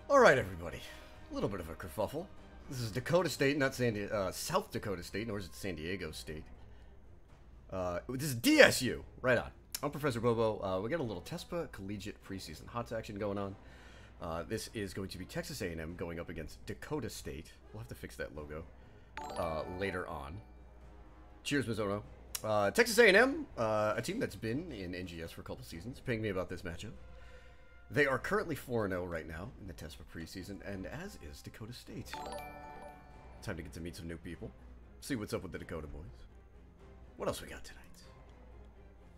Alright, everybody. A little bit of a kerfuffle. This is Dakota State, not South Dakota State, nor is it San Diego State. This is DSU. Right on. I'm Professor Bobo. We got a little Tespa Collegiate Preseason HOTS action going on. This is going to be Texas A&M going up against Dakota State. We'll have to fix that logo later on. Cheers, Mizono. Texas A&M, a team that's been in NGS for a couple seasons, pinged me about this matchup. They are currently 4-0 right now in the Tespa preseason, and as is Dakota State. Time to get to meet some new people. See what's up with the Dakota boys. What else we got tonight?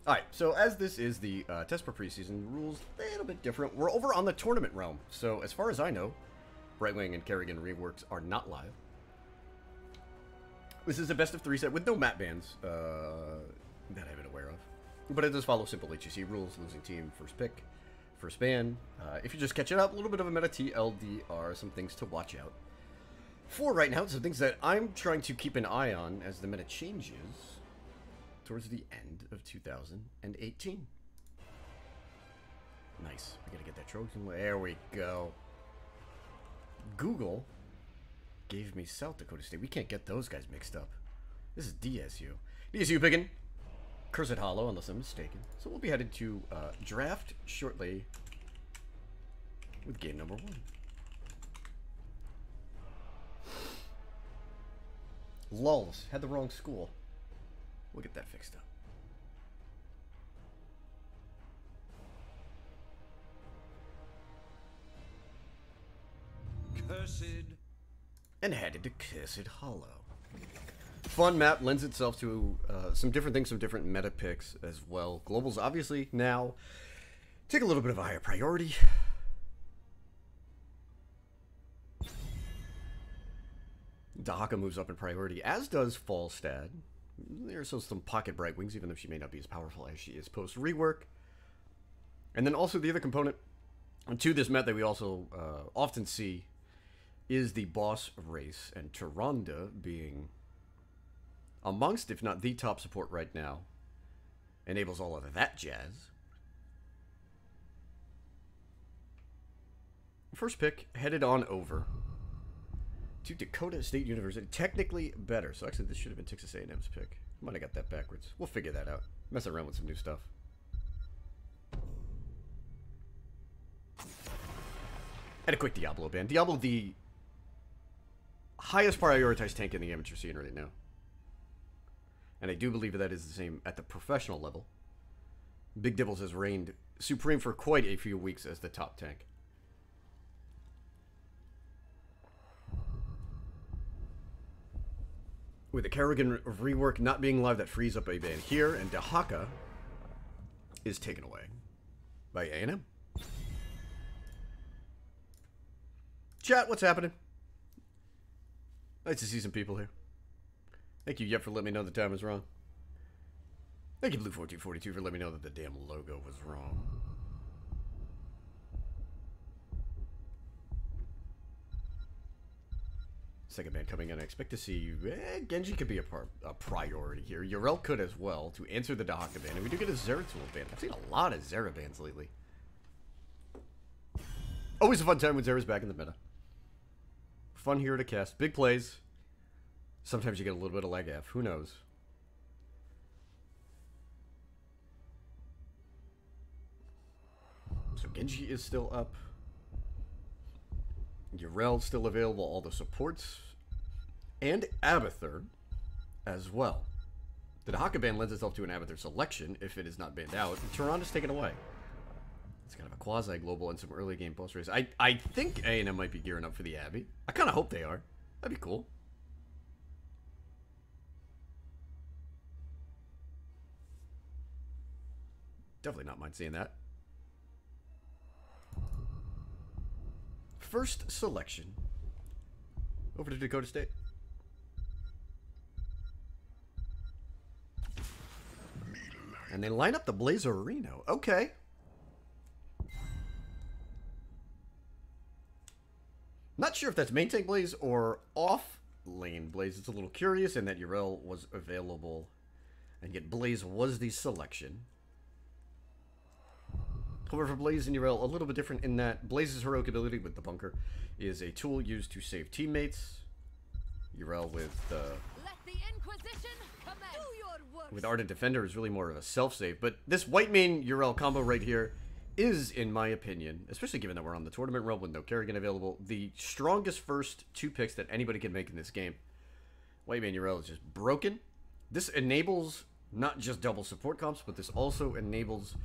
Alright, so as this is the Tespa preseason, rules a little bit different. We're over on the tournament realm, so as far as I know, Brightwing and Kerrigan reworks are not live. This is a best of 3 set with no map bans that I've been aware of. But it does follow simple HEC rules, losing team, first pick. First ban. If you're just catching up, a little bit of a meta TLDR, some things to watch out for right now, some things that I'm trying to keep an eye on as the meta changes towards the end of 2018. Nice. We gotta get that Trojan. There we go. Google gave me South Dakota State. We can't get those guys mixed up. This is DSU. DSU picking Cursed Hollow, unless I'm mistaken. So we'll be headed to draft shortly with game number 1. Lulz. Had the wrong school. We'll get that fixed up. Cursed. And headed to Cursed Hollow. Fun map, lends itself to some different things, some different meta picks as well. Globals obviously now take a little bit of a higher priority. Dakota moves up in priority, as does Falstad. There's still some pocket Brightwings, even though she may not be as powerful as she is post rework. And then also the other component to this meta that we also often see is the boss race, and Tyrande being amongst, if not the top support right now, enables all of that jazz. First pick, headed on over to Dakota State University. Technically better. So actually this should have been Texas A&M's pick. Might have got that backwards. We'll figure that out. Mess around with some new stuff. And a quick Diablo ban. Diablo, the highest prioritized tank in the amateur scene right now. And I do believe that is the same at the professional level. Big Dibbles has reigned supreme for quite a few weeks as the top tank. With the Kerrigan rework not being live, that frees up a ban here, and Dakota is taken away by A&M. Chat, what's happening? Nice to see some people here. Thank you, Yep, for letting me know the time was wrong. Thank you, Blue1442, for letting me know that the damn logo was wrong. Second ban coming in. I expect to see Genji could be a priority here. Yorel could as well to answer the Dakota ban. And we do get a Zeratul ban. I've seen a lot of Zera bans lately. Always a fun time when Zera's back in the meta. Fun here to cast. Big plays. Sometimes you get a little bit of lag F. Who knows? So Genji is still up. Yorel's still available. All the supports. And Abathur as well. The Dakota ban lends itself to an Abathur selection if it is not banned out. And Tyrande's taken away. It's kind of a quasi-global and some early game post race. I think A&M might be gearing up for the Abbey. I kind of hope they are. That'd be cool. Definitely not mind seeing that. First selection. Over to Dakota State. And they line up the Blazerino. Okay. Not sure if that's main tank Blaze or off lane Blaze. It's a little curious in that Yorel was available. And yet Blaze was the selection. However, for Blaze and Urel, a little bit different in that Blaze's heroic ability with the bunker is a tool used to save teammates. Urel with Ardent Defender is really more of a self-save. But this white main Urel combo right here is, in my opinion, especially given that we're on the tournament realm with no Kerrigan available, the strongest first 2 picks that anybody can make in this game. White main Urel is just broken. This enables not just double support comps, but this also enables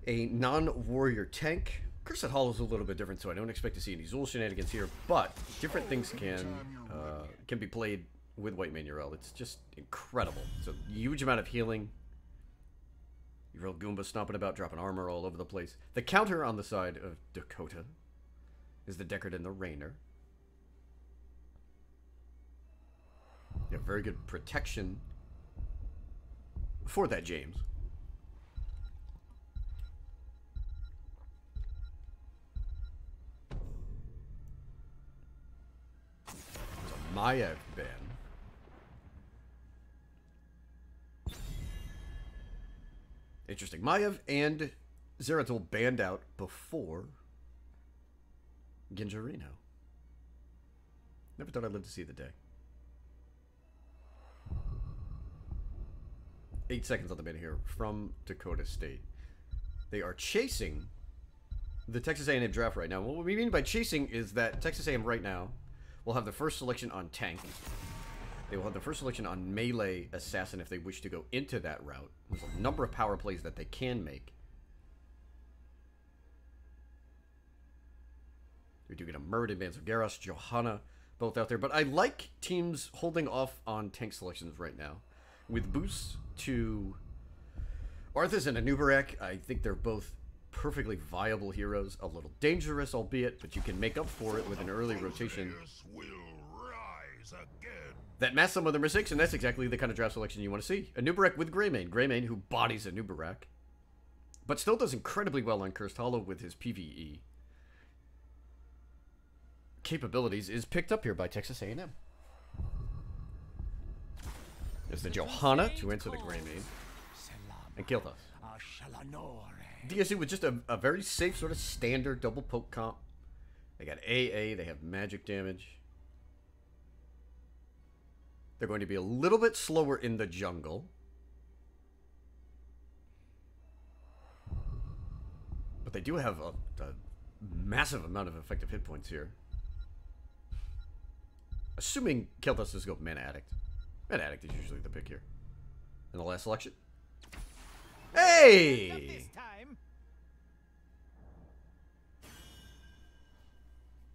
a non-warrior tank. Cursed Hollow is a little bit different, so I don't expect to see any Zool shenanigans here, but different things can be played with White main Urel. It's just incredible. It's a huge amount of healing. Urel Goomba stomping about, dropping armor all over the place. The counter on the side of Dakota is the Deckard and the Rainer. You have very good protection for that, James. Maiev ban. Interesting. Maiev and Zeratul banned out before Gingerino. Never thought I'd live to see the day. 8 seconds on the ban here from Dakota State. They are chasing the Texas A&M draft right now. What we mean by chasing is that Texas A&M right now will have the first selection on tank. They will have the first selection on melee assassin if they wish to go into that route. There's a number of power plays that they can make. We do get a Murd and Bands of Garros, Johanna, both out there. But I like teams holding off on tank selections right now. With boosts to Arthas and Anubarak, I think they're both perfectly viable heroes. A little dangerous, albeit, but you can make up for it with an early rotation that masks some of their mistakes, and that's exactly the kind of draft selection you want to see. Anubarak with Greymane. Greymane who bodies Anubarak, but still does incredibly well on Cursed Hollow with his PvE capabilities, is picked up here by Texas A&M. There's the Johanna to enter the Greymane and kill us. DSU with just a very safe sort of standard double poke comp. They got AA, they have magic damage. They're going to be a little bit slower in the jungle. But they do have a massive amount of effective hit points here. Assuming Kel'Thas does go Mana Addict. Mana Addict is usually the pick here. In the last selection. Hey!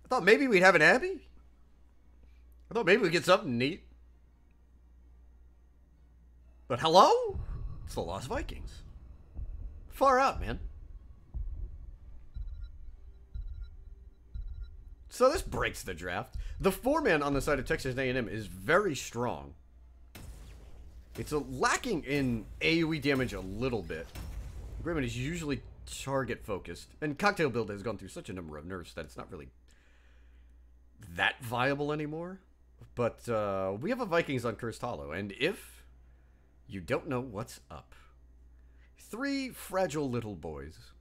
I thought maybe we'd have an Abby. I thought maybe we'd get something neat. But hello? It's the Lost Vikings. Far out, man. So this breaks the draft. The 4-man on the side of Texas A&M is very strong. It's lacking in AoE damage a little bit. Greymane is usually target focused. And Cocktail Build has gone through such a number of nerfs that it's not really that viable anymore. But we have a Vikings on Cursed Hollow. And if you don't know what's up, 3 fragile little boys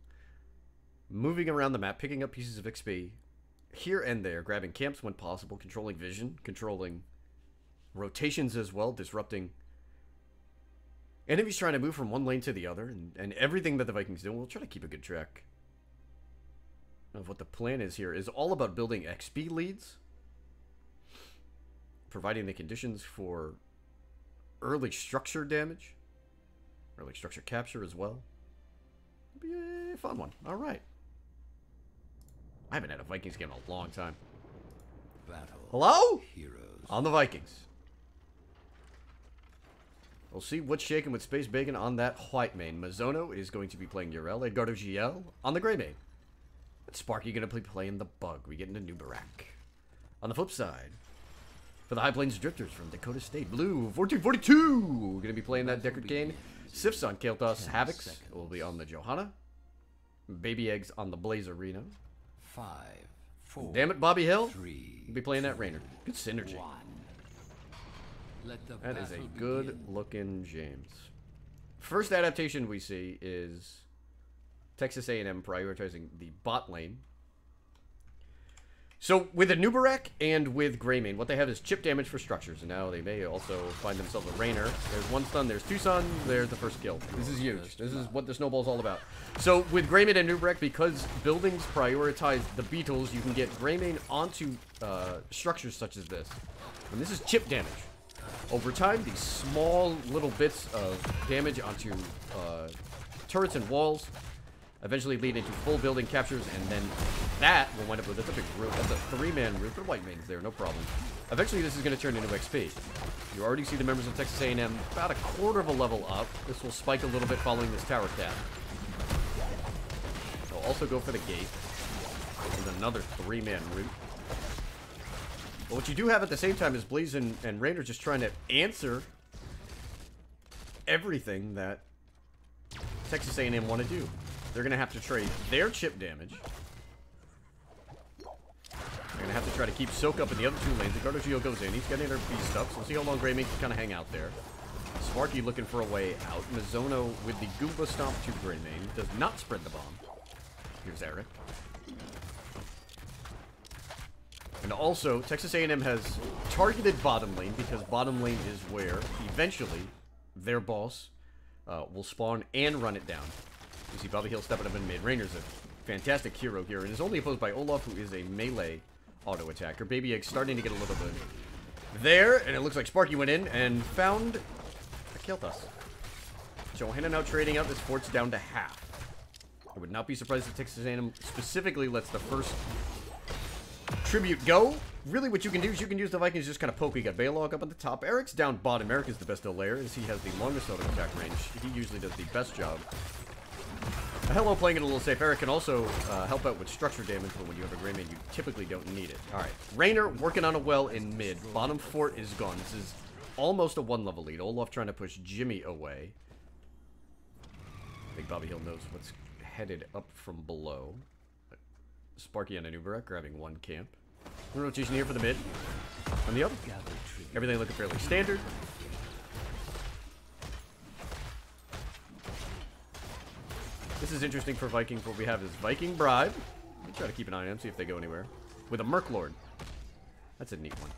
moving around the map, picking up pieces of XP here and there, grabbing camps when possible, controlling vision, controlling rotations as well, disrupting enemies trying to move from one lane to the other, and everything that the Vikings do. We'll try to keep a good track of what the plan is here. Is all about building XP leads, providing the conditions for early structure damage, early structure capture as well. It'll be a fun one. All right. I haven't had a Vikings game in a long time. Hello? Heroes. On the Vikings. We'll see what's shaking with Space Bacon on that white main. Mizono is going to be playing Urel. Edgardo GL on the gray main. And Sparky going to be playing the Bug. We get into Nubarak. On the flip side, for the High Plains Drifters from Dakota State, Blue 1442. Going to be playing that Deckard Kane. Sifs on Kel'Thas. Havocs will be on the Johanna. Baby Eggs on the Blaze Arena. 5, 4. Damn it, Bobby Hill. 3. We'll be playing that Rainer. Good synergy. That is a good looking James. First adaptation we see is Texas A&M prioritizing the bot lane. So, with a Nubarak and with Greymane, what they have is chip damage for structures. And now they may also find themselves a Rainer. There's one stun, there's two stun, there's the first kill. This is huge. This is what the snowball's all about. So, with Greymane and Nubarak, because buildings prioritize the beetles, you can get Greymane onto structures such as this. And this is chip damage. Over time, these small little bits of damage onto turrets and walls eventually lead into full building captures, and then that will wind up with, that's a big root. That's a 3-man root. The white main's there, no problem. Eventually, this is going to turn into XP. You already see the members of Texas A&M about a quarter of a level up. This will spike a little bit following this tower cap. They'll also go for the gate. With another 3-man root. But what you do have at the same time is Blaze and Rainer just trying to answer everything that Texas A&M want to do. They're going to have to trade their chip damage. They're going to have to try to keep Soak up in the other two lanes. Dakota Geo goes in. He's getting their beast up. So we'll see how long Greymane can kind of hang out there. Sparky looking for a way out. Mizono with the Goomba Stomp to Greymane. Does not spread the bomb. Here's Eric. And also, Texas A&M has targeted bottom lane because bottom lane is where, eventually, their boss will spawn and run it down. You see Bobby Hill stepping up in mid. Rainer's a fantastic hero here and is only opposed by Olaf, who is a melee auto attacker. Baby Egg starting to get a little bit there, and it looks like Sparky went in and found a Kel'Thas. Johanna now trading out this fort's down to half. I would not be surprised if Texas A&M specifically lets the first tribute go. Really what you can do is you can use the Vikings just kind of poke. We got Baylog up at the top. Eric's down bottom. Eric is the best layer as he has the longest auto attack range. He usually does the best job. Hello playing it a little safe. Eric can also help out with structure damage, but when you have a Greymane, you typically don't need it. Alright. Rainer working on a well in mid. Bottom fort is gone. This is almost a 1-level lead. Olaf trying to push Jimmy away. I think Bobby Hill knows what's headed up from below. Sparky and Anubarak grabbing one camp. Rotation here for the mid. On the up. Everything looking fairly standard. This is interesting for Vikings. What we have is Viking Bribe. We try to keep an eye on them, see if they go anywhere. With a Merc Lord. That's a neat one.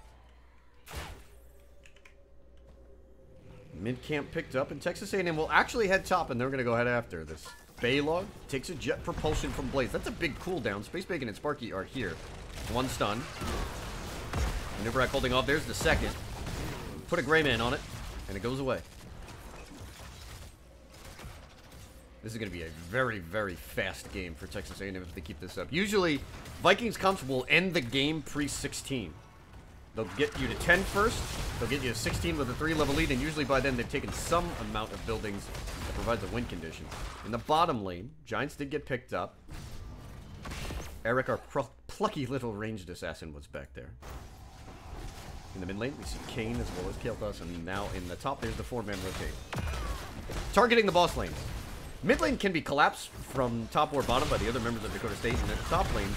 Mid camp picked up, and Texas A&M will actually head top, and they're going to go head after this. Baylog takes a jet propulsion from Blaze. That's a big cooldown. Space Bacon and Sparky are here. One stun. Nubarak holding off. There's the second. Put a Greymane on it, and it goes away. This is going to be a very, very fast game for Texas A&M if they keep this up. Usually, Vikings comps will end the game pre-16. They'll get you to 10 first. They'll get you to 16 with a 3-level lead, and usually by then they've taken some amount of buildings that provides a win condition. In the bottom lane, Giants did get picked up. Eric, our plucky little ranged assassin, was back there. In the mid lane, we see Kane as well as Kel'Thas, and now in the top, there's the 4-man rotate. Targeting the boss lanes. Mid lane can be collapsed from top or bottom by the other members of Dakota State, and then top lanes,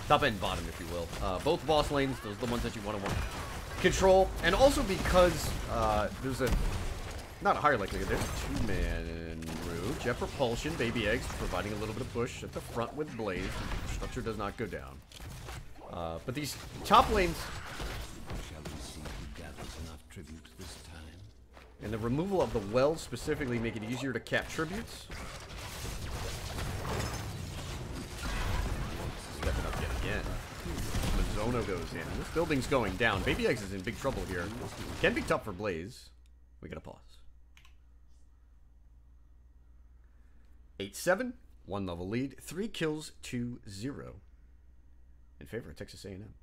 top and bottom, if you will. Both boss lanes, those are the ones that you want to control. And also because there's not a higher likelihood, there's a 2-man route. Jet propulsion, Baby Eggs, providing a little bit of push at the front with Blaze. Structure does not go down. But these top lanes... Shall we see who gathers enough tribute this time? And the removal of the wells specifically make it easier to cap tributes. Stepping up yet again. Mizono goes in. This building's going down. Baby Eggs is in big trouble here. Can be tough for Blaze. We gotta pause. 8-7. 1-level lead. 3 kills to 0. In favor of Texas A&M.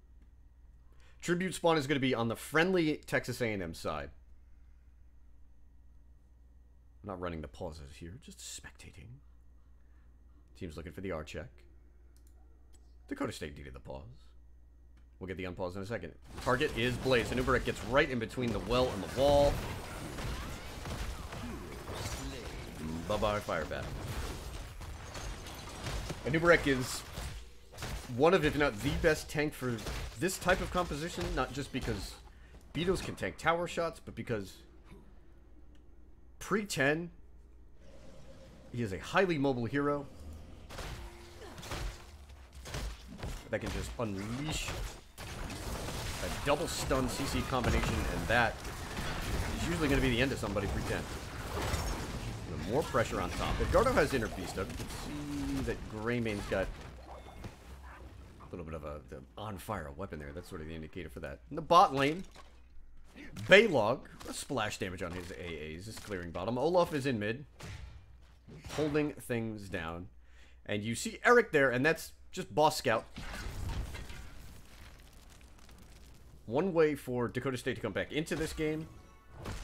Tribute spawn is going to be on the friendly Texas A&M side. I'm not running the pauses here, just spectating. Team's looking for the R check. Dakota State needed the pause. We'll get the unpause in a second. Target is Blaze. Anubarak gets right in between the well and the wall. Bye-bye, fire bat. Anubarak is one of, if not the best tank for this type of composition, not just because Beatles can tank tower shots, but because pre-10, he is a highly mobile hero. that can just unleash a double stun CC combination, and that is usually going to be the end of somebody pre-10. More pressure on top. Edgardo has inner beast up. You can see that Greymane's got a little bit of a on-fire weapon there. That's sort of the indicator for that. In the bot lane, Baylog, splash damage on his AAs, is clearing bottom. Olaf is in mid, holding things down. And you see Eric there, and that's just boss scout. One way for Dakota State to come back into this game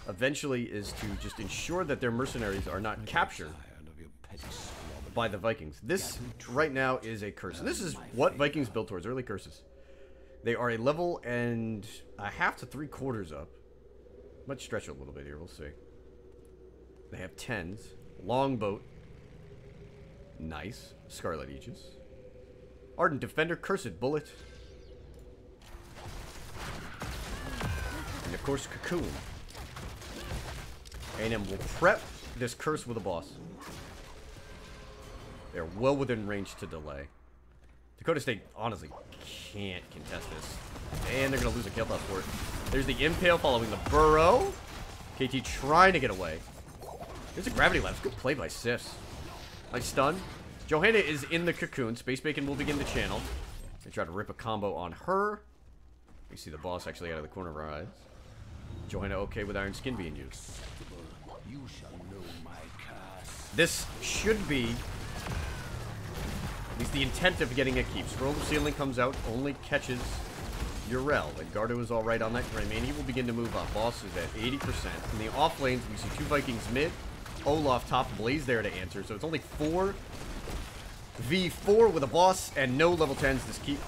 eventually is to just ensure that their mercenaries are not captured by the Vikings. This right now is a curse. And this is what Vikings built towards, early curses. They are a level and a half to 3/4 up. Might stretch a little bit here, we'll see. They have 10s. Longboat. Nice. Scarlet Aegis. Ardent Defender, Cursed Bullet. And of course, Cocoon. A&M will prep this curse with a boss. They're well within range to delay. Dakota State honestly can't contest this. And they're going to lose a kill toss for it. There's the Impale following the Burrow. KT trying to get away. There's a Gravity Lapse. Good play by Sifs. Nice stun. Johanna is in the Cocoon. Space Bacon will begin the channel. They try to rip a combo on her. We see the boss actually out of the corner of our eyes. Johanna okay with Iron Skin being used. You shall know my curse. This should be at least the intent of getting a keep. Scroll of Ceiling comes out, only catches Urel. Edgardo is alright on that Greymane. He will begin to move up. Boss is at 80%. In the off lanes, we see 2 Vikings mid. Olaf top, Blaze there to answer. So it's only 4v4 with a boss and no level 10s. This keep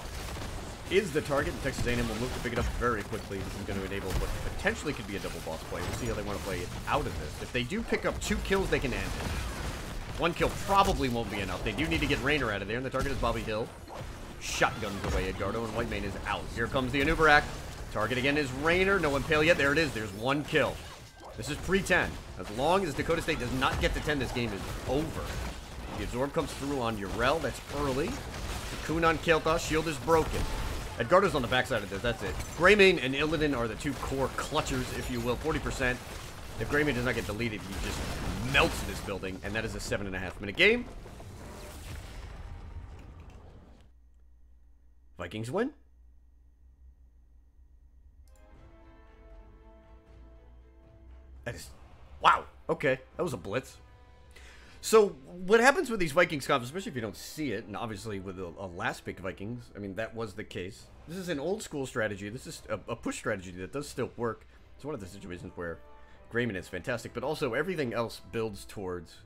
is the target. Texas A&M will move to pick it up very quickly. This is going to enable what potentially could be a double boss play. We'll see how they want to play it out of this. If they do pick up 2 kills, they can end it. 1 kill probably won't be enough. They do need to get Raynor out of there, and the target is Bobby Hill. Shotguns away. Edgardo and Whitemane is out. Here comes the Anubarak. Target again is Raynor. No Impale yet. There it is. There's 1 kill. This is pre-10. As long as Dakota State does not get to 10, this game is over. The Absorb comes through on Urel. That's early. Cocoon on Kael'thas. Shield is broken. Edgardo's on the backside of this. That's it. Greymane and Illidan are the 2 core clutchers, if you will. 40%. If Greymane does not get deleted, he just melts this building. And that is a 7.5-minute game. Vikings win. That is... Wow. Okay. That was a blitz. So, what happens with these Vikings comps, especially if you don't see it, and obviously with a last pick Vikings, I mean, that was the case. This is an old school strategy. This is a push strategy that does still work. It's one of the situations where Greymane is fantastic, but also everything else builds towards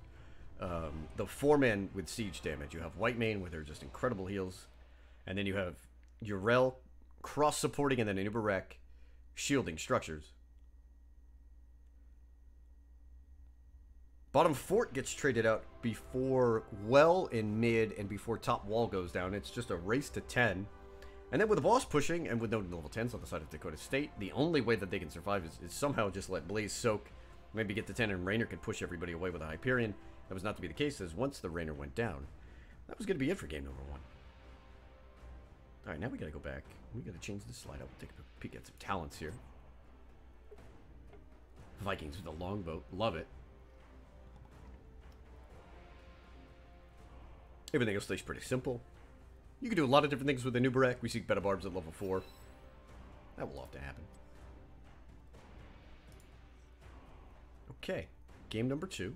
the 4-man with siege damage. You have Whitemane, where they're just incredible heals, and then you have Urel cross-supporting, and then Anubarak shielding structures. Bottom fort gets traded out before well in mid and before top wall goes down. It's just a race to 10. And then with the boss pushing and with no level 10s on the side of Dakota State, the only way that they can survive is somehow just let Blaze soak, maybe get to 10, and Raynor can push everybody away with a Hyperion. That was not to be the case, as once the Raynor went down, that was going to be it for game number 1. Alright, now we got to go back. We got to change this slide up. We'll take a peek at some talents here. Vikings with the longboat. Love it. Everything else stays pretty simple. You can do a lot of different things with the Anubarak. We see Beta Barbs at level 4. That will often happen. Okay. Game number 2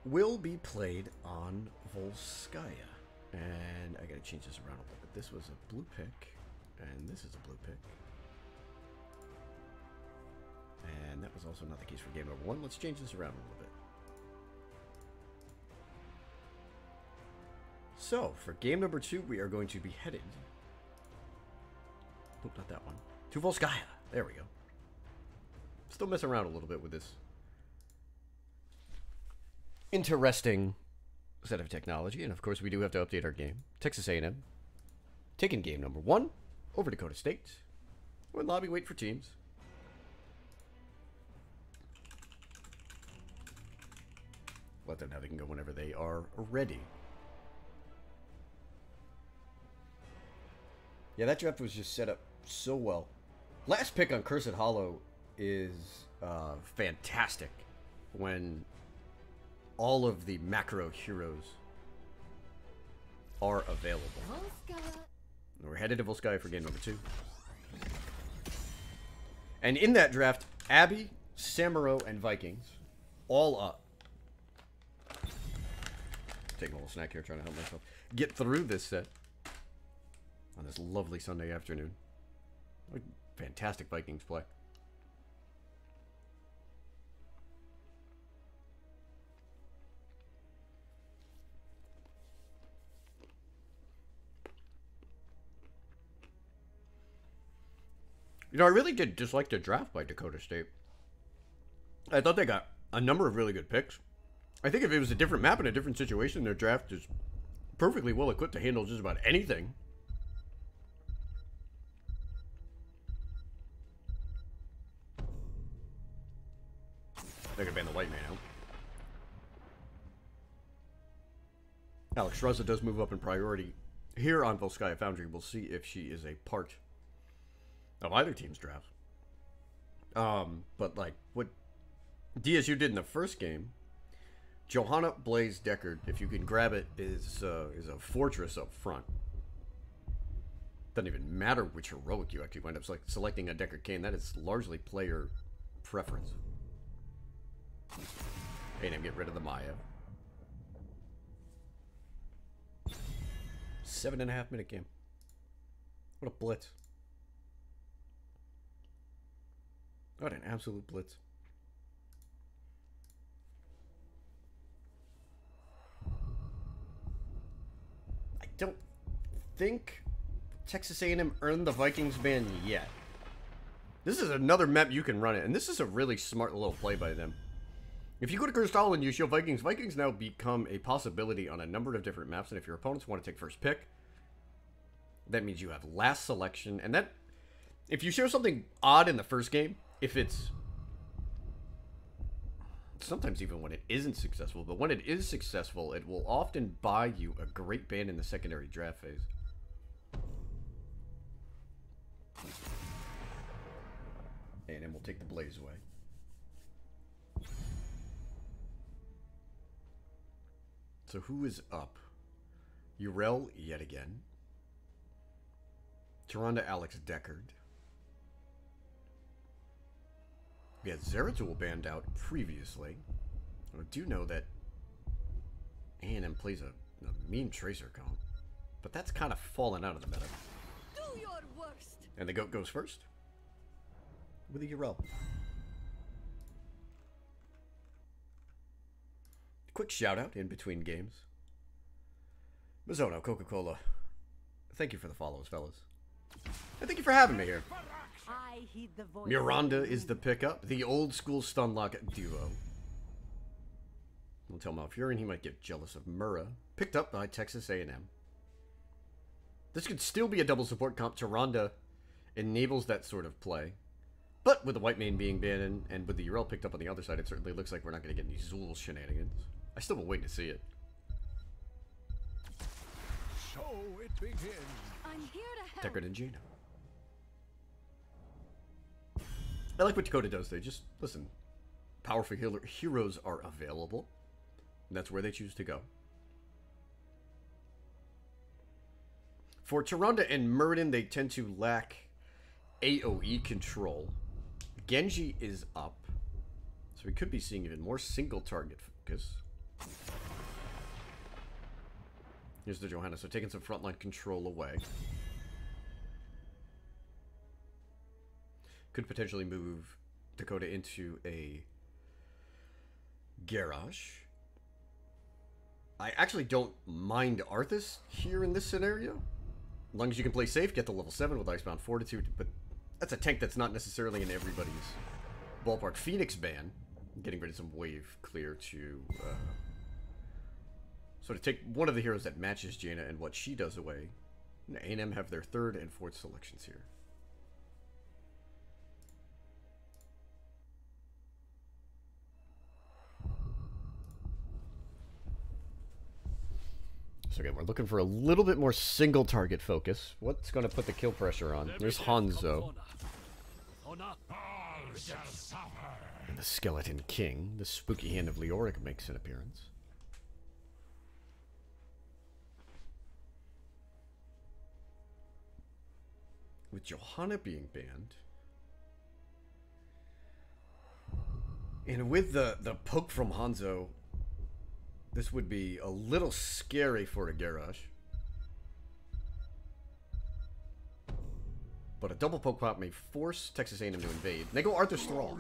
will be played on Volskaya. And I gotta change this around a little bit. This was a blue pick. And this is a blue pick. And that was also not the case for game number 1. Let's change this around a little bit. So, for game number 2, we are going to be headed... Oh, not that one. To Volskaya. There we go. Still messing around a little bit with this interesting set of technology. And, of course, we do have to update our game. Texas A&M. Taking game number 1 over Dakota State. We're in lobby, wait for teams. Let them know they can go whenever they are ready. Yeah, that draft was just set up so well. Last pick on Cursed Hollow is fantastic when all of the macro heroes are available. We're headed to Volskaya for game number 2. And in that draft, Abby, Samuro, and Vikings all up. Taking a little snack here, trying to help myself get through this set on this lovely Sunday afternoon. Fantastic Vikings play. You know, I really did dislike the draft by Dakota State. I thought they got a number of really good picks. I think if it was a different map and a different situation, their draft is perfectly well equipped to handle just about anything. They could ban the white man out. Alex Shraza does move up in priority. Here on Volskaya Foundry, we'll see if she is a part of either team's draft. But like what DSU did in the first game, Johanna Blaze Deckard, if you can grab it, is a fortress up front. Doesn't even matter which heroic you actually wind up selecting a Deckard Kane. That is largely player preference. A&M get rid of the Maya. 7.5 minute game. What a blitz. What an absolute blitz. I don't think Texas A&M earned the Vikings ban yet. This is another map you can run it, and this is a really smart little play by them. If you go to Crystal and you show Vikings, Vikings now become a possibility on a number of different maps, and if your opponents want to take first pick, that means you have last selection, and that, if you show something odd in the first game, if it's, sometimes even when it isn't successful, but when it is successful, it will often buy you a great ban in the secondary draft phase. And then we'll take the Blaze away. So who is up? Urel yet again. Taronda Alex Deckard. We had Zeratul banned out previously. I do know that A&M plays a mean Tracer comp, but that's kind of fallen out of the meta. Do your worst. And the goat goes first with a Urel. Quick shout out in between games. Mizuno, Coca-Cola. Thank you for the follows, fellas. And thank you for having me here. I heed the voice. Miranda is the pickup. The old school Stunlock duo. We'll tell Malfurion he might get jealous of Murrah. Picked up by Texas A&M. This could still be a double support comp. Taronda enables that sort of play. But with the white main being banned and with the Urel picked up on the other side, it certainly looks like we're not going to get any Zool shenanigans. I still will wait to see it. So it begins. I'm here to help. Deckard and Gina. I like what Dakota does. They just, listen, powerful heroes are available. And that's where they choose to go. For Taronda and Murden, they tend to lack AoE control. Genji is up. So we could be seeing even more single target focus. Here's the Johanna, so taking some frontline control away. Could potentially move Dakota into a garage. I actually don't mind Arthas here in this scenario. As long as you can play safe, get to level 7 with Icebound Fortitude, but that's a tank that's not necessarily in everybody's ballpark. Phoenix ban, getting rid of some wave clear to sort of take one of the heroes that matches Jaina and what she does away. A&M have their 3rd and 4th selections here. So again, we're looking for a little bit more single target focus. What's going to put the kill pressure on? There's Hanzo. And the Skeleton King, the spooky hand of Leoric, makes an appearance. With Johanna being banned. And with the poke from Hanzo, this would be a little scary for a Garrosh. But a double poke pop may force Texas A&M to invade. And they go Arthur Thrall.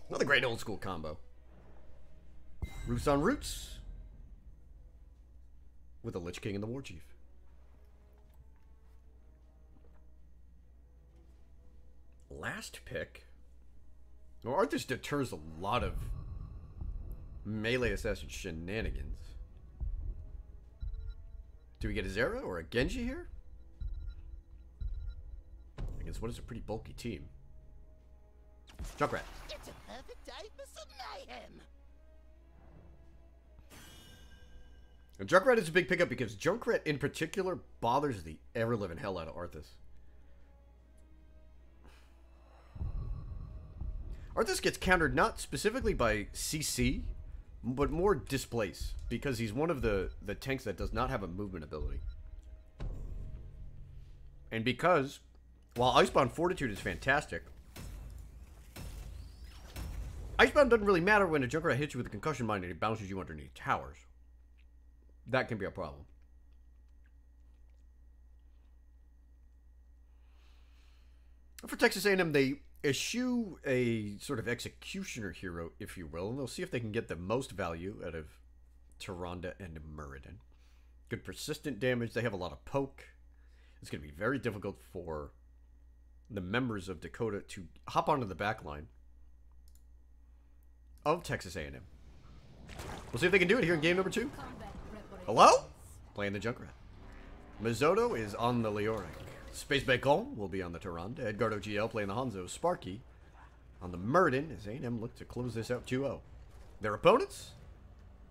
Another great old school combo. Roots on roots. With the Lich King and the War Chief. Last pick. Well, Arthas deters a lot of melee assassin shenanigans. Do we get a Zera or a Genji here? Against what is a pretty bulky team. Junkrat. It's a perfect day for some mayhem. And Junkrat is a big pickup because Junkrat in particular bothers the ever-living hell out of Arthas. Arthas gets countered not specifically by CC, but more displace, because he's one of the tanks that does not have a movement ability. And because, while Icebound Fortitude is fantastic, Icebound doesn't really matter when a Junkrat hits you with a concussion mine and it bounces you underneath towers. That can be a problem. For Texas A&M, they eschew a sort of executioner hero, if you will, and they'll see if they can get the most value out of Tyrande and Muradin. Good persistent damage. They have a lot of poke. It's going to be very difficult for the members of Dakota to hop onto the back line of Texas A&M. We'll see if they can do it here in game number 2. Hello? Playing the Junkrat. Mizoto is on the Leoric. Space Bacon will be on the Tyrande. Edgardo GL playing the Hanzo. Sparky on the Muradin as A&M look to close this out 2-0. Their opponents?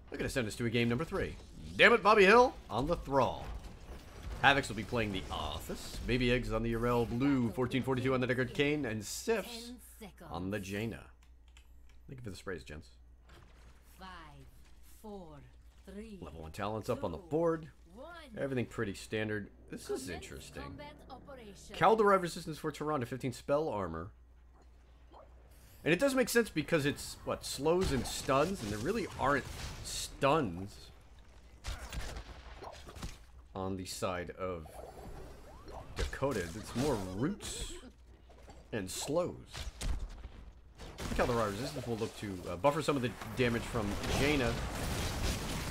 They're going to send us to a game number 3. Damn it, Bobby Hill on the Thrall. Havocs will be playing the Office. Baby Eggs on the Urel Blue. 1442 on the Deckard Kane. And Sifs on the Jaina. Thank you for the sprays, gents. 5, 4, 3. Level 1 talents up on the board. Everything pretty standard. This is interesting. Kaldorite resistance for Tyrande, 15 spell armor. And it does make sense because it's, what, slows and stuns? And there really aren't stuns on the side of Dakota. It's more roots and slows. Kaldorite resistance will look to buffer some of the damage from Jaina.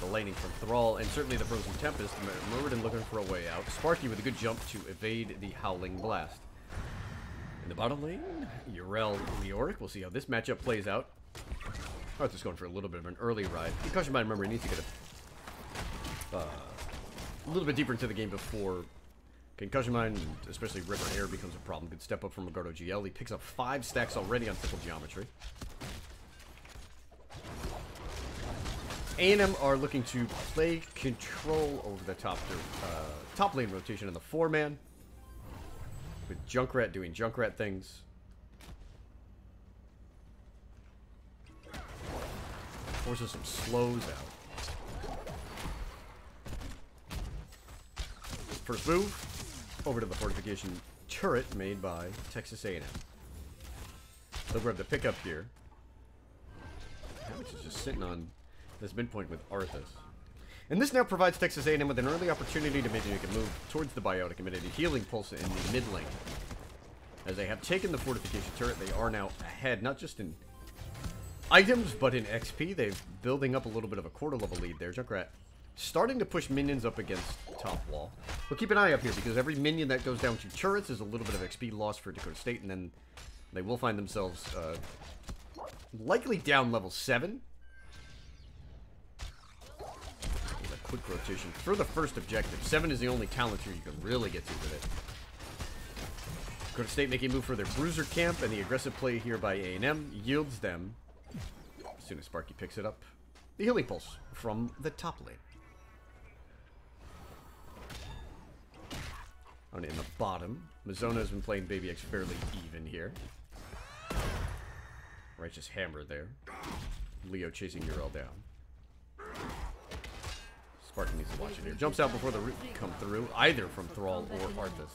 The laning from Thrall, and certainly the Frozen Tempest. Muradin looking for a way out. Sparky with a good jump to evade the Howling Blast. In the bottom lane, Urel Leoric. We'll see how this matchup plays out. Arthur's going for a little bit of an early ride. Concussion Mine, remember, he needs to get a little bit deeper into the game before Concussion Mine, especially River Air, becomes a problem. Good step up from Edgardo GL. He picks up 5 stacks already on Fickle Geometry. A&M are looking to play control over the top lane rotation in the 4-man. With Junkrat doing Junkrat things. Forces some slows out. First move, over to the fortification turret made by Texas A&M. They'll grab the pickup here. Alex is just sitting on this midpoint with Arthas. And this now provides Texas A&M with an early opportunity to maybe make a move towards the biotic amenity healing pulse in the mid lane. As they have taken the fortification turret, they are now ahead, not just in items, but in XP. They're building up a little bit of a quarter level lead there. Junkrat starting to push minions up against top wall. But keep an eye up here, because every minion that goes down to turrets is a little bit of XP loss for Dakota State, and then they will find themselves likely down level 7. Quick rotation for the first objective. 7 is the only talent here you can really get to with it. Dakota State making a move for their bruiser camp, and the aggressive play here by A&M yields them, as soon as Sparky picks it up, the healing pulse from the top lane. in the bottom. Mizono has been playing Baby X fairly even here. Righteous Hammer there. Leo chasing Urel down. Sparky needs to watch it here. Jumps out before the root can come through, either from Thrall or Arthas.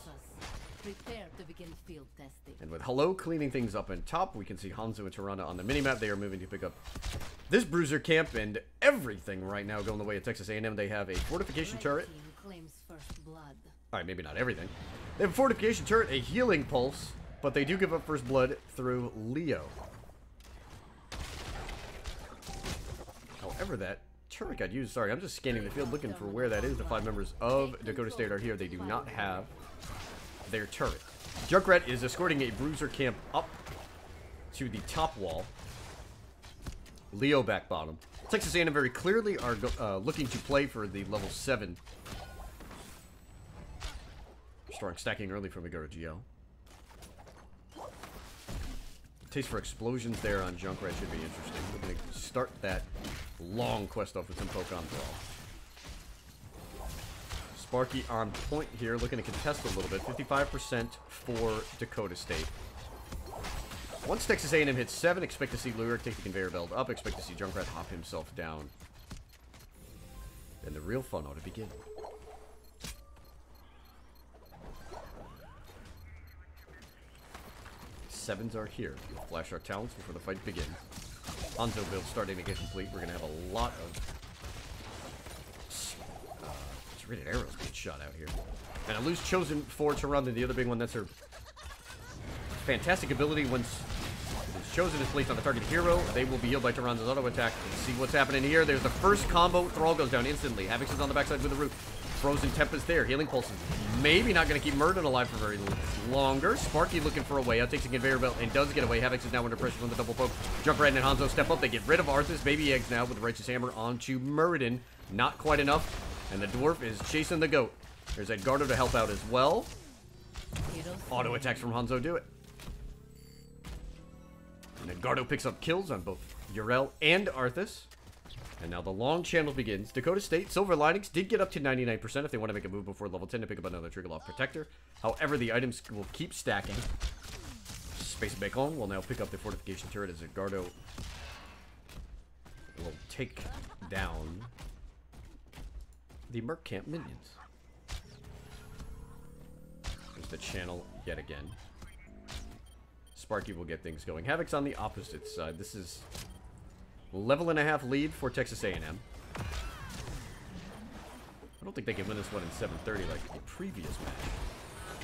Prepare to begin field testing. And with Hello cleaning things up on top, we can see Hanzo and Tirana on the minimap. They are moving to pick up this bruiser camp and everything right now going the way of Texas A&M. They have a fortification turret. Claims first blood. Alright, maybe not everything. They have a fortification turret, a healing pulse, but they do give up first blood through Leo. However, that turret got used. Sorry, I'm just scanning the field looking for where that is. The 5 members of Dakota State are here. They do not have their turret. Junkrat is escorting a bruiser camp up to the top wall. Leo back bottom. Texas A&M very clearly are looking to play for the level 7. Strong stacking early from Agora GL. Taste for explosions there on Junkrat should be interesting. We're going to start that long quest off with some poke on Thrall. Sparky on point here, looking to contest a little bit. 55% for Dakota State. Once Texas A&M hits 7, expect to see Lyric take the conveyor belt up. Expect to see Junkrat hop himself down. Then the real fun ought to begin. Sevens are here. We'll flash our talents before the fight begins. Hanzo build starting to get complete. We're going to have a lot of rated arrows being shot out here. And a loose chosen for Tirana, the other big one. That's her fantastic ability. Once chosen is placed on the target hero, they will be healed by Tirana's auto attack. Let's see what's happening here. There's the first combo. Thrall goes down instantly. Havix is on the backside with the root. Frozen Tempest there. Healing Pulse is maybe not going to keep Murden alive for very longer. Sparky looking for a way out. Takes a conveyor belt and does get away. Havix is now under pressure from the double poke. Junkrat and Hanzo step up. They get rid of Arthas. Baby Eggs now with the Righteous Hammer onto Murden. Not quite enough. And the dwarf is chasing the goat. There's Edgardo to help out as well. Auto attacks from Hanzo do it. And Edgardo picks up kills on both Urel and Arthas. And now the long channel begins. Dakota State, Silver Linings did get up to 99% if they want to make a move before level 10 to pick up another Triggerlock Protector. However, the items will keep stacking. Space Bacon will now pick up the fortification turret as Edgardo will take down the Merc Camp minions. There's the channel yet again. Sparky will get things going. Havoc's on the opposite side. This is level and a half lead for Texas A&M. I don't think they can win this one in 7:30 like the previous match.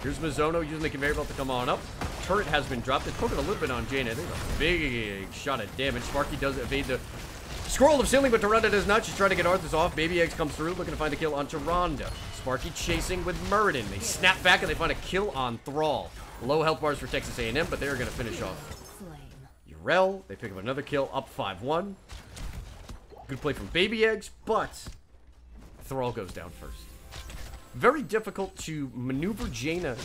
Here's Mizono using the conveyor belt to come on up. Turret has been dropped. It's poking a little bit on Jaina. There's a big shot of damage. Sparky does evade the Scroll of Sealing, but Tirana does not. She's trying to get Arthas off. Baby Eggs comes through, looking to find a kill on Tirana. Sparky chasing with Murden. They snap back and they find a kill on Thrall. Low health bars for Texas A&M, but they're going to finish off Urel. They pick up another kill, up 5-1. Good play from Baby Eggs, but Thrall goes down first. Very difficult to maneuver Jaina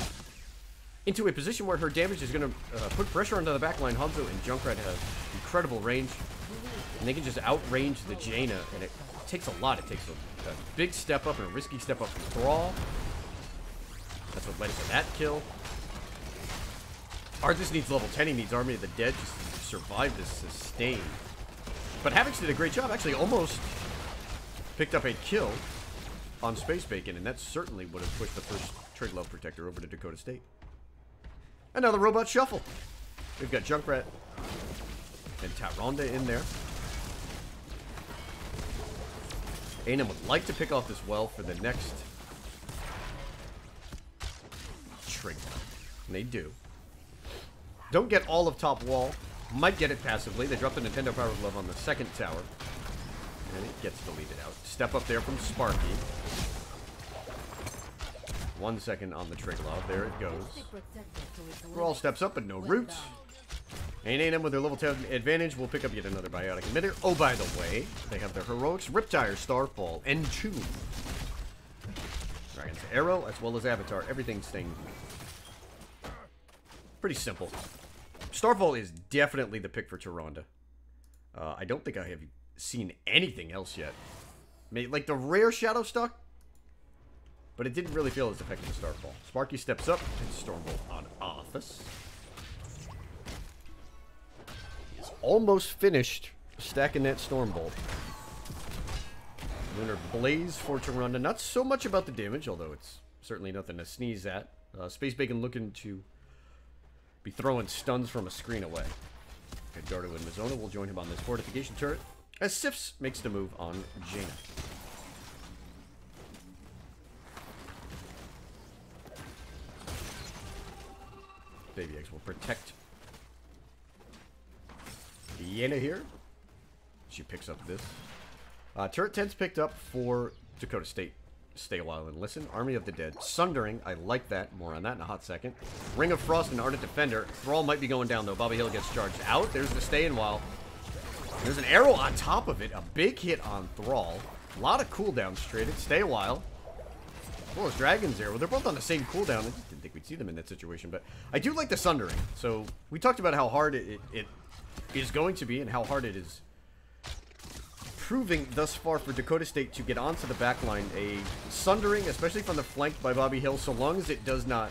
into a position where her damage is going to put pressure onto the backline. Hanzo and Junkrat have incredible range. And they can just outrange the Jaina, and it takes a lot. It takes a big step up and a risky step up from Thrall. That's what led to that kill. Arthas needs level 10. He needs Army of the Dead just to survive this sustain. But Havix did a great job. Actually, almost picked up a kill on Space Bacon, and that certainly would have pushed the first Trig Love Protector over to Dakota State. And now the Robot Shuffle. We've got Junkrat and Tirana in there. A&M would like to pick off this well for the next Trig. And they do. Don't get all of top wall. Might get it passively. They drop the Nintendo Power Glove on the second tower. And it gets deleted out. Step up there from Sparky. 1 second on the Trig Love. There it goes. Thrall steps up, but no roots. And A&M with their level 10 advantage will pick up yet another biotic emitter. Oh, by the way, they have their heroics, Riptire, Starfall, and Tomb. Dragon's Arrow, as well as Avatar. Everything staying pretty simple. Starfall is definitely the pick for Tirana. I don't think I have seen anything else yet. Maybe, like the rare Shadow Stock? but it didn't really feel as effective as Starfall. Sparky steps up and Stormbolt on Office. He's almost finished stacking that Stormbolt. Lunar Blaze for Tyrande. Not so much about the damage, although it's certainly nothing to sneeze at. Space Bacon looking to be throwing stuns from a screen away. Edgardo and Mizona will join him on this fortification turret, as Sifs makes the move on Jaina. Baby Eggs will protect Jaina here. She picks up this. Turret 10's picked up for Dakota State. Stay a while and listen. Army of the Dead. Sundering. I like that. More on that in a hot second. Ring of Frost and Ardent Defender. Thrall might be going down, though. Bobby Hill gets charged out. There's the stay in while. There's an arrow on top of it. A big hit on Thrall. A lot of cooldowns traded. Stay a while. As well as Dragon's Arrow. They're both on the same cooldown. I just didn't think we'd see them in that situation. But I do like the Sundering. So we talked about how hard it is going to be and how hard it is proving thus far for Dakota State to get onto the backline. A Sundering, especially from the flank by Bobby Hill, so long as it does not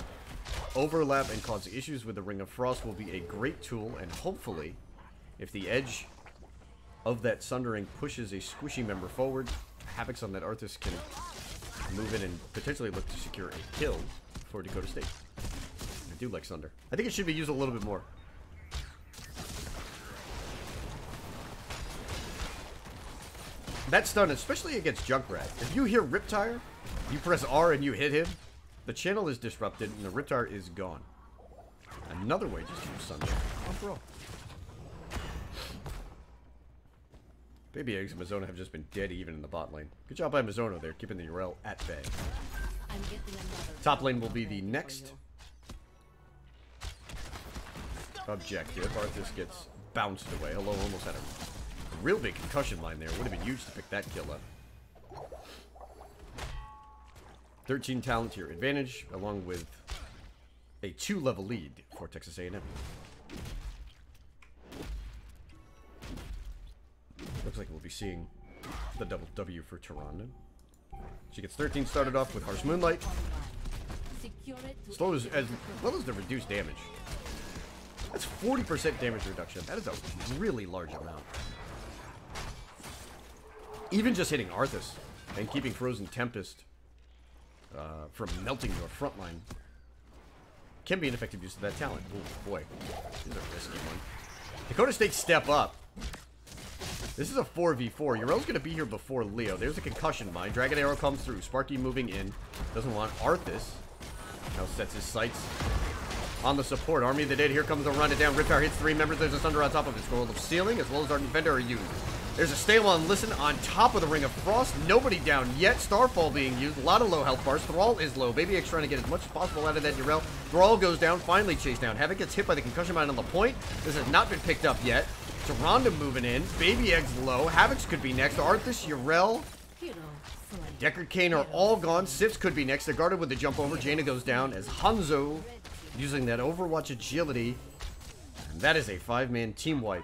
overlap and cause issues with the Ring of Frost, will be a great tool. And hopefully, if the edge of that Sundering pushes a squishy member forward, Havocs on that Arthas can move in and potentially look to secure a kill for Dakota State. I do like Sunder. I think it should be used a little bit more. That stun, especially against Junkrat. If you hear Riptire, you press R and you hit him, the channel is disrupted and the Riptire is gone. Another way just to use Sunder. Oh, bro. Baby Eggs and Mizona have just been dead even in the bot lane. Good job by Mizona there, keeping the Urel at bay. Top lane will be the next objective. Arthas gets bounced away. Hello, almost had a real big concussion line there. Would have been huge to pick that kill up. 13 talent tier advantage, along with a 2-level lead for Texas A&M. Looks like we'll be seeing the double W for Tyrande. She gets 13 started off with Harsh Moonlight. Slows as well as the reduced damage. That's 40% damage reduction. That is a really large amount. Even just hitting Arthas and keeping Frozen Tempest from melting your front line can be an effective use of that talent. Oh boy, this is a risky one. Dakota State step up. This is a 4v4. Urel's going to be here before Leo. There's a concussion mine. Dragon Arrow comes through. Sparky moving in. Doesn't want Arthas. Now sets his sights on the support. Army of the Dead. Here comes the run it down. Riptire hits 3 members. There's a Sunder on top of it. Scroll of Sealing as well as Ardent Defender are used. There's a Stay On Listen on top of the Ring of Frost. Nobody down yet. Starfall being used. A lot of low health bars. Thrall is low. Baby X trying to get as much as possible out of that Urel. Thrall goes down. Finally chased down. Havoc gets hit by the concussion mine on the point. This has not been picked up yet. Tyrande moving in. Baby Egg's low. Havocs could be next. Arthas, Urel, Deckard Cain are all gone. Sifs could be next. They're guarded with the jump over. Jaina goes down as Hanzo using that Overwatch agility. And that is a 5-man team wipe.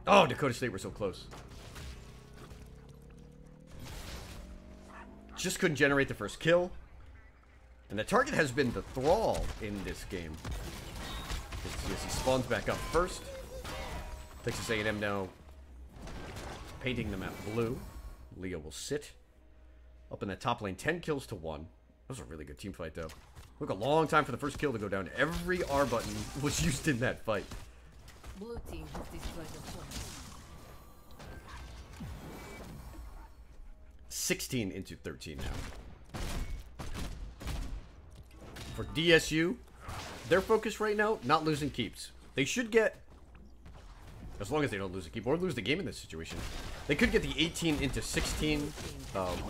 Oh, Dakota State were so close. Just couldn't generate the first kill. And the target has been the Thrall in this game. As he spawns back up first. Texas A&M now painting the map blue. Leo will sit up in the top lane. 10 kills to 1. That was a really good team fight, though. Took a long time for the first kill to go down. Every R button was used in that fight. Blue team has destroyed the point. 16 into 13 now. For DSU, their focus right now, not losing keeps. They should get, as long as they don't lose a keep or lose the game in this situation, they could get the 18 into 16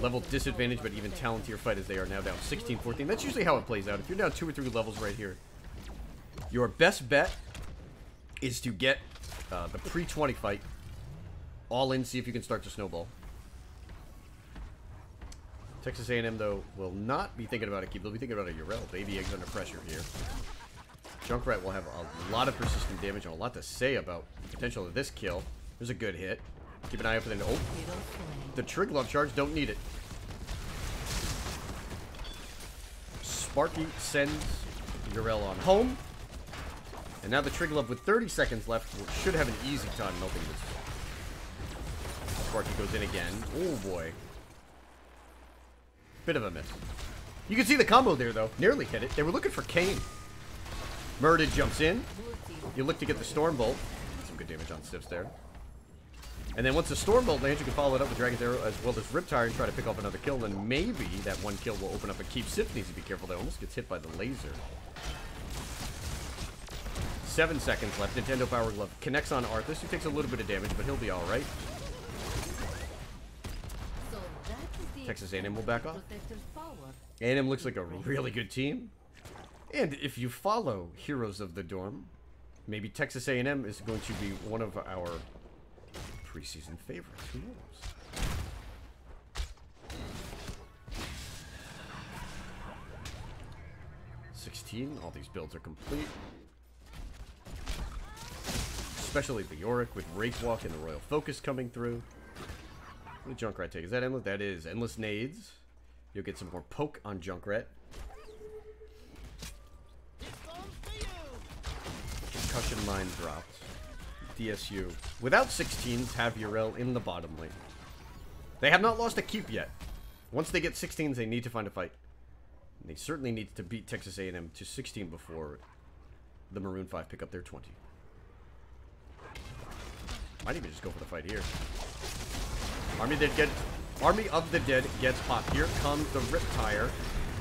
level disadvantage, but even talent tier fight as they are now down 16-14. That's usually how it plays out. If you're down 2 or 3 levels right here, your best bet is to get the pre-20 fight all in, see if you can start to snowball. Texas A&M, though, will not be thinking about a keep. They'll be thinking about a Urel. Baby Egg's under pressure here. Junkrat will have a lot of persistent damage and a lot to say about the potential of this kill. There's a good hit. Keep an eye out for the... Oh! The Trig Love charge. Don't need it. Sparky sends Yrel on home. And now the Trigger Love with 30 seconds left should have an easy time melting this. Sparky goes in again. Oh boy. Bit of a miss. You can see the combo there though. Nearly hit it. They were looking for Kane. Murda jumps in. You look to get the Storm Bolt. Some good damage on Stiffs there. And then once the Storm Bolt lands, you can follow it up with Dragon's Arrow as well as Riptire and try to pick off another kill. And maybe that one kill will open up and keep Sif needs to be careful. They almost gets hit by the laser. 7 seconds left. Nintendo Power Glove connects on Arthas, who takes a little bit of damage, but he'll be alright. Texas A&M will back off. A&M looks like a really good team. And if you follow Heroes of the Dorm, maybe Texas A&M is going to be one of our preseason favorites. Who knows? All these builds are complete. Especially the Yorick with Rake Walk and the Royal Focus coming through. What did Junkrat take? Is that Endless? That is. Endless Nades. You'll get some more poke on Junkrat. Concussion Mine dropped. DSU. Without 16s, have Yrel in the bottom lane. They have not lost a keep yet. Once they get 16s, they need to find a fight. And they certainly need to beat Texas A&M to 16 before the Maroon 5 pick up their 20. Might even just go for the fight here. Army of the Dead gets popped. Here comes the Riptire.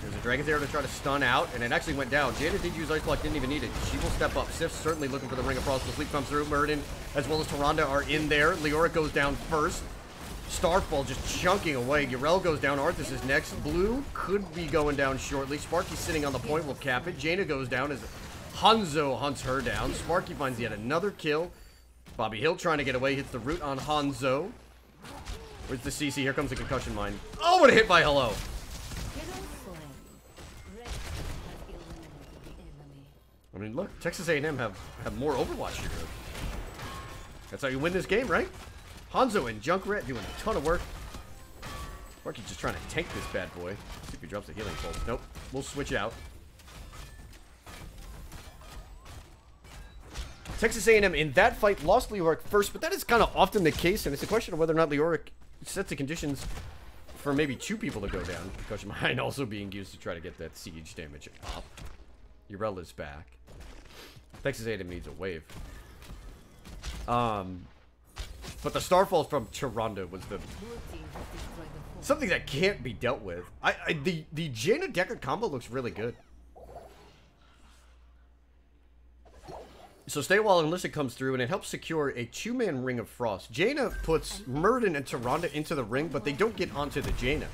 There's a Dragon's Arrow to try to stun out, and it actually went down. Jada did use Ice Block, didn't even need it. She will step up. Sif's certainly looking for the Ring of Frost. The Sleep comes through. Murden, as well as Tyrande, are in there. Leoric goes down first. Starfall just chunking away. Yrel goes down. Arthas is next. Blue could be going down shortly. Sparky sitting on the point will cap it. Jaina goes down as Hanzo hunts her down. Sparky finds yet another kill. Bobby Hill trying to get away. Hits the root on Hanzo. Where's the CC? Here comes the concussion mine. Oh, what a hit by Hello. I mean, look, Texas A&M have more Overwatch heroes. That's how you win this game, right? Hanzo and Junkrat doing a ton of work. Sparky's just trying to tank this bad boy. See if he drops a healing pulse. Nope. We'll switch out. Texas A&M in that fight lost Leoric first, but that is kind of often the case, and it's a question of whether or not Leoric sets the conditions for maybe 2 people to go down. Concussion Mine also being used to try to get that siege damage up. Yrel is back. Texas A&M needs a wave. But the Starfall from Tyrande was the something that can't be dealt with. The Jaina Decker combo looks really good. So stay a while unless it comes through, and it helps secure a 2-man Ring of Frost. Jaina puts Murden and Tyrande into the ring, but they don't get onto the Jaina.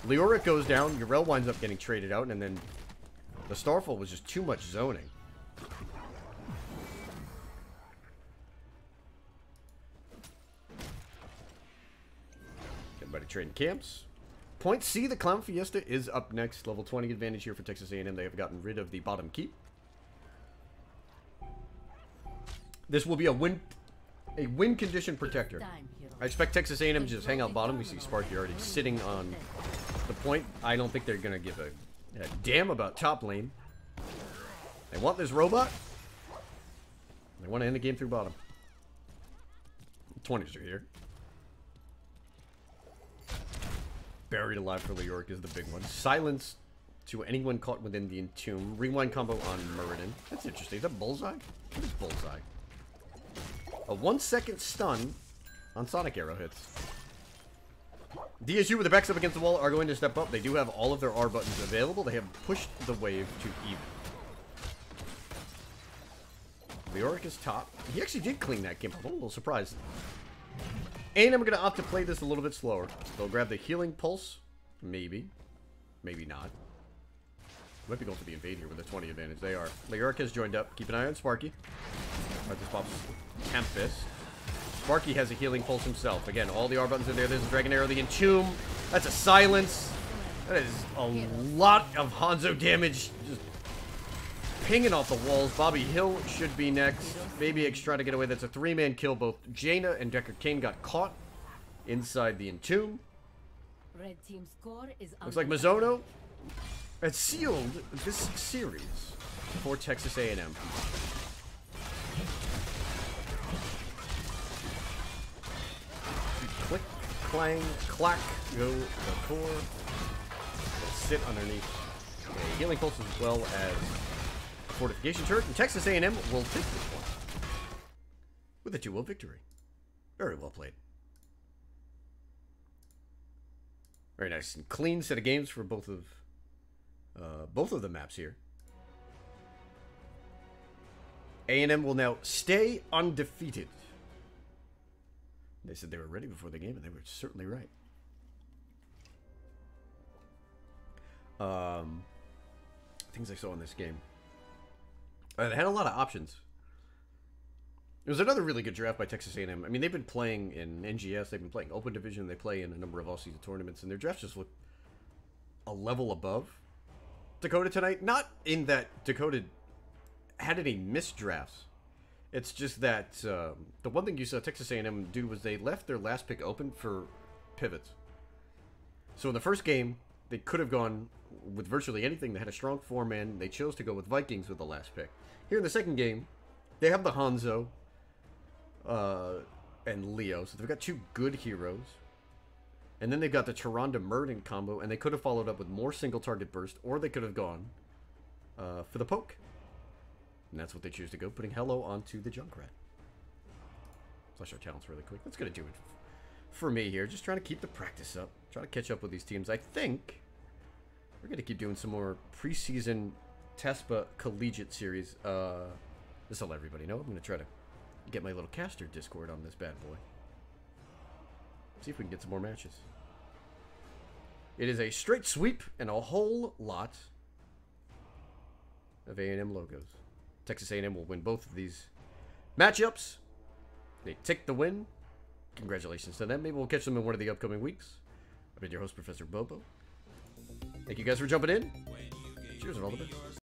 Leoric goes down, Yrel winds up getting traded out, and then the Starfall was just too much zoning. Everybody trading camps. Point C, the Clown Fiesta is up next. Level 20 advantage here for Texas A&M. They have gotten rid of the bottom keep. This will be a win condition protector. I expect Texas A&M to just hang out bottom. We see Sparky already sitting on the point. I don't think they're going to give a damn about top lane. They want this robot. They want to end the game through bottom. 20s are here. Buried alive for Leoric is the big one. Silence to anyone caught within the entomb. Rewind combo on Murden. That's interesting. Is that Bullseye? What is Bullseye? A 1-second stun on Sonic Arrow hits. DSU with their backs up against the wall are going to step up. They do have all of their R buttons available. They have pushed the wave to even. Leoric is top. He actually did clean that game. I'm a little surprised. And I'm going to opt to play this a little bit slower. They'll grab the healing pulse. Maybe. Maybe not. Might be going for the invade here with a 20 advantage. They are. Leoric has joined up. Keep an eye on Sparky. Right, this pops Tempest. Sparky has a healing pulse himself. Again, all the R buttons are there. There's a Dragon Arrow, the Entomb. That's a silence. That is a lot of Hanzo damage. Just pinging off the walls. Bobby Hill should be next. Baby X trying to get away. That's a 3-man kill. Both Jaina and Decker Kane got caught inside the Entomb. Red team score is looks like Mizono has sealed this series for Texas A&M. Click, clang, clack, go the core. We'll sit underneath a healing pulse as well as a fortification turret, and Texas A&M will take this one with a 2-0 victory. Very well played. Very nice and clean set of games for both of the maps here. A&M will now stay undefeated. They said they were ready before the game, and they were certainly right. Things I saw in this game. They had a lot of options. It was another really good draft by Texas A&M. I mean, they've been playing in NGS, they've been playing Open Division, they play in a number of all-season tournaments, and their drafts just look a level above Dakota tonight. Not in that Dakota had any missed drafts. It's just that the one thing you saw Texas A&M do was they left their last pick open for pivots. So in the first game, they could have gone with virtually anything. They had a strong four-man. They chose to go with Vikings with the last pick. Here in the second game, they have the Hanzo and Leo. So they've got two good heroes. And then they've got the Tyrande Murden combo, and they could have followed up with more single-target burst, or they could have gone for the poke. And that's what they choose to go, putting Hello onto the Junkrat. Flush our talents really quick. That's going to do it for me here. Just trying to keep the practice up. Trying to catch up with these teams. I think we're going to keep doing some more preseason Tespa Collegiate series. This will let everybody know. I'm going to try to get my little caster Discord on this bad boy. See if we can get some more matches. It is a straight sweep and a whole lot of A&M logos. Texas A&M will win both of these matchups. They take the win. Congratulations to them. Maybe we'll catch them in one of the upcoming weeks. I've been your host, Professor Bobo. Thank you guys for jumping in. Cheers and all the best.